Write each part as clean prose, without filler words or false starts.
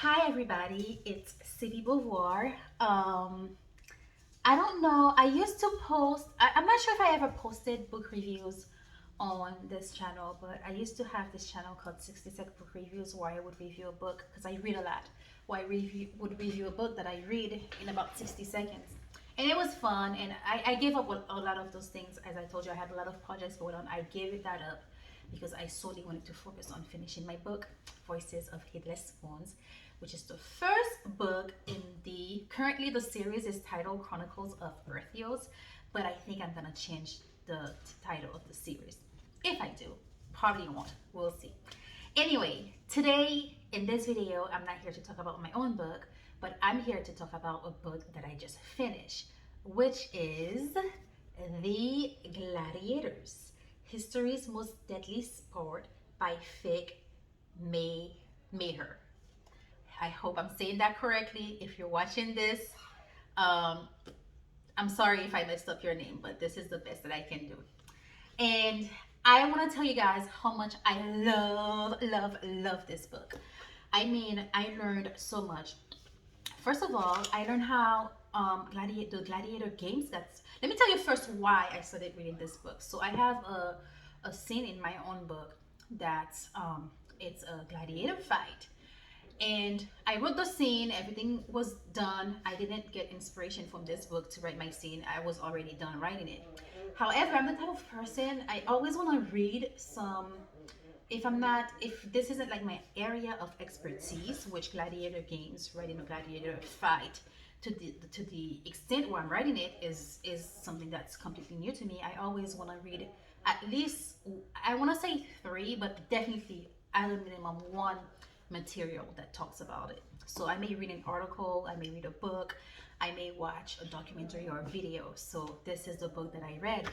Hi everybody, it's C P Beauvoir. I don't know. I used to post. I'm not sure if I ever posted book reviews on this channel, but I used to have this channel called 60 Second Book Reviews where I would review a book because I read a lot. Where would review a book that I read in about 60 seconds. And it was fun, and I gave up a lot of those things. As I told you, I had a lot of projects going on. I gave that up because I solely wanted to focus on finishing my book, Voices of Headless Spoons, which is the first book in currently the series is titled Chronicles of Earthios, but I think I'm gonna change the title of the series. If I do, probably won't, we'll see. Anyway, today in this video, I'm not here to talk about my own book, but I'm here to talk about a book that I just finished, which is The Gladiators, History's Most Deadly Sport by Meijer. I hope I'm saying that correctly. If you're watching this, um, I'm sorry if I messed up your name, but this is the best that I can do. And I want to tell you guys how much I love this book. I mean, I learned so much. First of all, I learned how the gladiator games. Let me tell you first why I started reading this book. So I have a scene in my own book that it's a gladiator fight, and I wrote the scene, everything was done. I didn't get inspiration from this book to write my scene. I was already done writing it. However, I'm the type of person I always want to read some, if this isn't like my area of expertise, which gladiator games, writing a gladiator fight to the extent where I'm writing it is something that's completely new to me. I always want to read at least, I want to say three, but definitely at a minimum one material that talks about it. So I may read an article, I may read a book, I may watch a documentary or a video. So this is the book that I read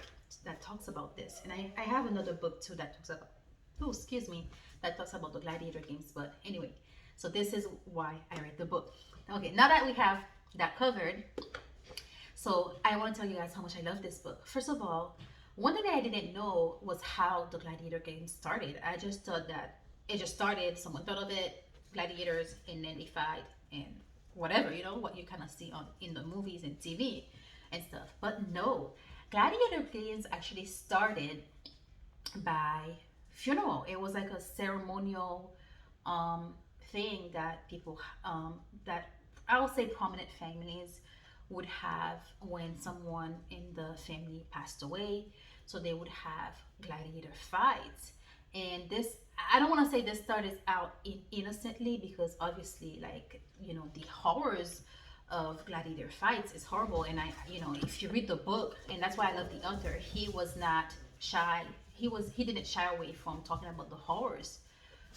that talks about this. And I have another book too that talks about, oh, excuse me, that talks about the gladiator games. But anyway, so this is why I read the book. Okay, now that we have that covered, so I want to tell you guys how much I love this book. First of all, one thing that I didn't know was how the gladiator game started. I just thought that it just started, someone thought of it, gladiators, and then they fight and whatever, what you kind of see on in the movies and TV and stuff. But no, gladiator games actually started by funeral. It was like a ceremonial um, thing that people that I will say prominent families would have when someone in the family passed away. So they would have gladiator fights. And this, I don't want to say this started out innocently, because obviously, like, the horrors of gladiator fights is horrible. And if you read the book, and that's why I love the author, he was not shy. He didn't shy away from talking about the horrors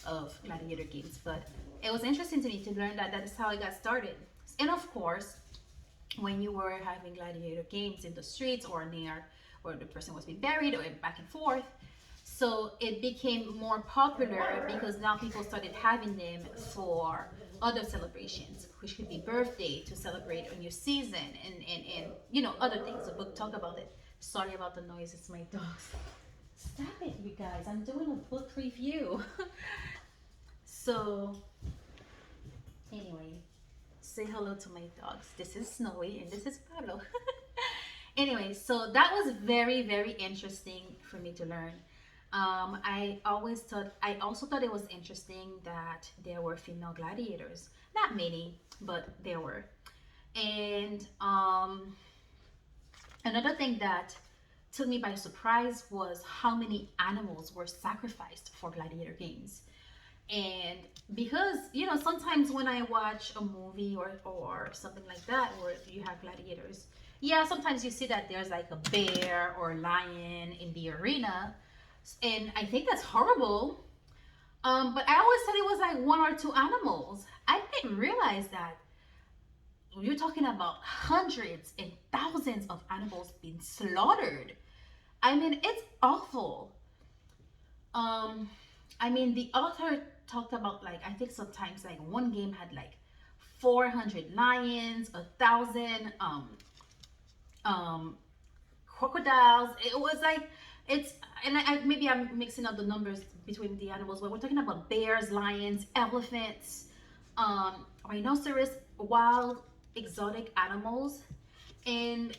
of gladiator games. But it was interesting to me to learn that that is how it got started. And of course, when you were having gladiator games in the streets or near where the person was being buried or back and forth, so it became more popular because now people started having them for other celebrations, which could be birthday, to celebrate a new season, and other things. The book talk about it. Sorry about the noise, it's my dogs. Stop it, you guys, I'm doing a book review. So anyway, say hello to my dogs. This is Snowy and this is Pablo. Anyway, so that was very interesting for me to learn. I also thought it was interesting that there were female gladiators. Not many, but there were. And another thing that took me by surprise was how many animals were sacrificed for gladiator games. And because sometimes when I watch a movie or something like that where you have gladiators, yeah, sometimes you see that there's like a bear or a lion in the arena, and I think that's horrible. But I always thought it was like one or two animals. I didn't realize that you're talking about hundreds and thousands of animals being slaughtered. I mean, it's awful. um I mean, the author talked about, like, I think sometimes like one game had like 400 lions, 1,000 um crocodiles. It was like, it's, and maybe I'm mixing up the numbers between the animals, but we're talking about bears, lions, elephants, rhinoceros, wild exotic animals. And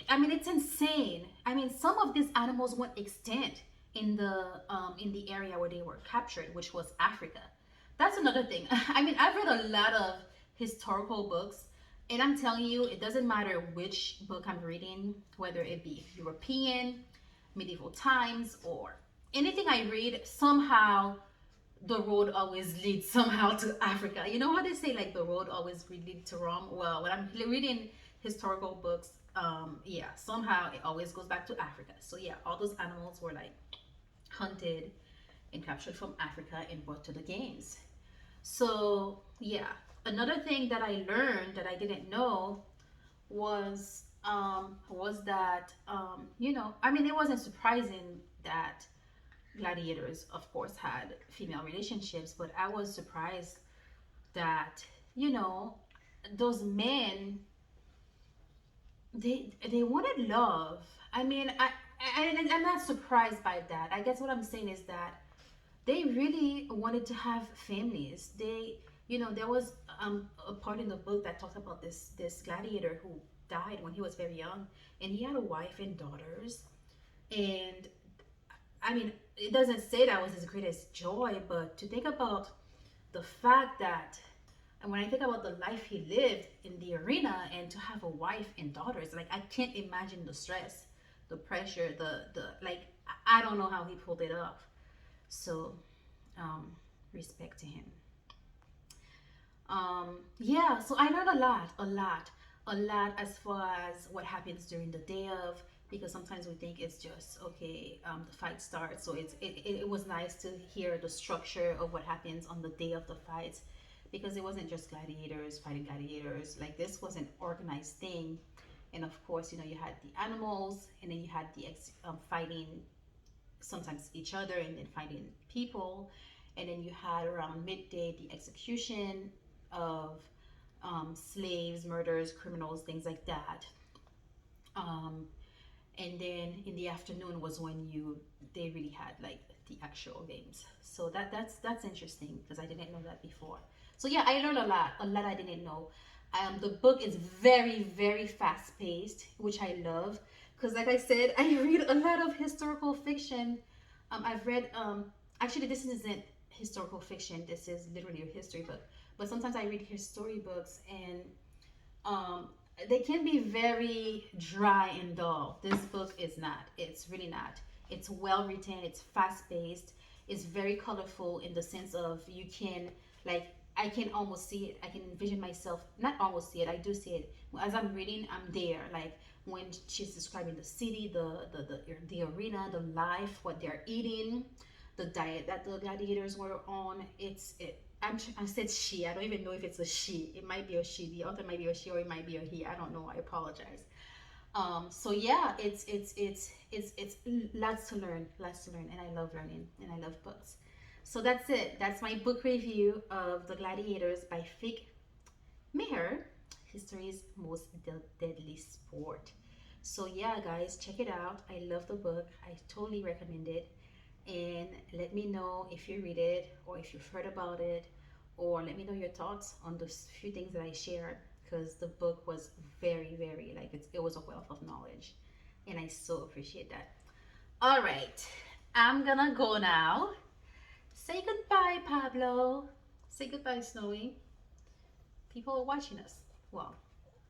I mean, it's insane. I mean, some of these animals went extinct in the area where they were captured, which was Africa. That's another thing. I mean, I've read a lot of historical books, and I'm telling you, it doesn't matter which book I'm reading, whether it be European, medieval times, or anything I read, somehow the road always leads somehow to Africa. You know how they say like the road always leads to Rome? Well, when I'm reading historical books, yeah, somehow it always goes back to Africa. So yeah, all those animals were like hunted and captured from Africa and brought to the games. So yeah, another thing that I learned that I didn't know was that you know, I mean, it wasn't surprising that gladiators, of course, had female relationships, but I was surprised that, you know, those men, they wanted love. I mean, I'm not surprised by that. I guess what I'm saying is that they really wanted to have families. They, you know, there was a part in the book that talks about this gladiator who died when he was very young, and he had a wife and daughters. And I mean, it doesn't say that was his greatest joy, but to think about the fact that, and when I think about the life he lived in the arena and to have a wife and daughters, like I can't imagine the stress, the pressure, the like I don't know how he pulled it off. So, um, respect to him. Yeah, so I learned a lot as far as what happens during the day of, because sometimes we think it's just okay, the fight starts. So it was nice to hear the structure of what happens on the day of the fights, because it wasn't just gladiators fighting gladiators. Like this was an organized thing, and of course, you know, you had the animals, and then you had the fighting sometimes each other, and then fighting people, and then you had around midday the execution of slaves, murders, criminals, things like that. Um, and then in the afternoon was when you they really had like the actual games. So that's interesting because I didn't know that before. So yeah, I learned a lot I didn't know. The book is very fast paced, which I love because, like I said, I read a lot of historical fiction. I've read actually this isn't historical fiction. This is literally a history book. But sometimes I read history books, and um, they can be very dry and dull. This book is not. It's really not. It's well written. It's fast paced. It's very colorful in the sense of you can like I can almost see it. I can envision myself. Not almost see it. I do see it as I'm reading. I'm there. Like when she's describing the city, the arena, the life, what they're eating, the diet that the gladiators were on. I said she. I don't even know if it's a she. It might be a she. The author might be a she, or it might be a he. I don't know. I apologize. So yeah, it's lots to learn, and I love learning, and I love books. So that's it. That's my book review of The Gladiators by Fig Meijer, history's most deadly sport. So yeah, guys, check it out. I love the book. I totally recommend it. And let me know if you read it or if you've heard about it, or let me know your thoughts on the few things that I shared, because the book was very like it was a wealth of knowledge, and I so appreciate that. All right, I'm gonna go now. Say goodbye, Pablo. Say goodbye, Snowy. People are watching us. Well,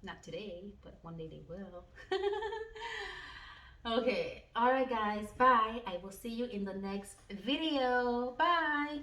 not today, but one day they will. Okay, all right, guys. Bye. I will see you in the next video. Bye.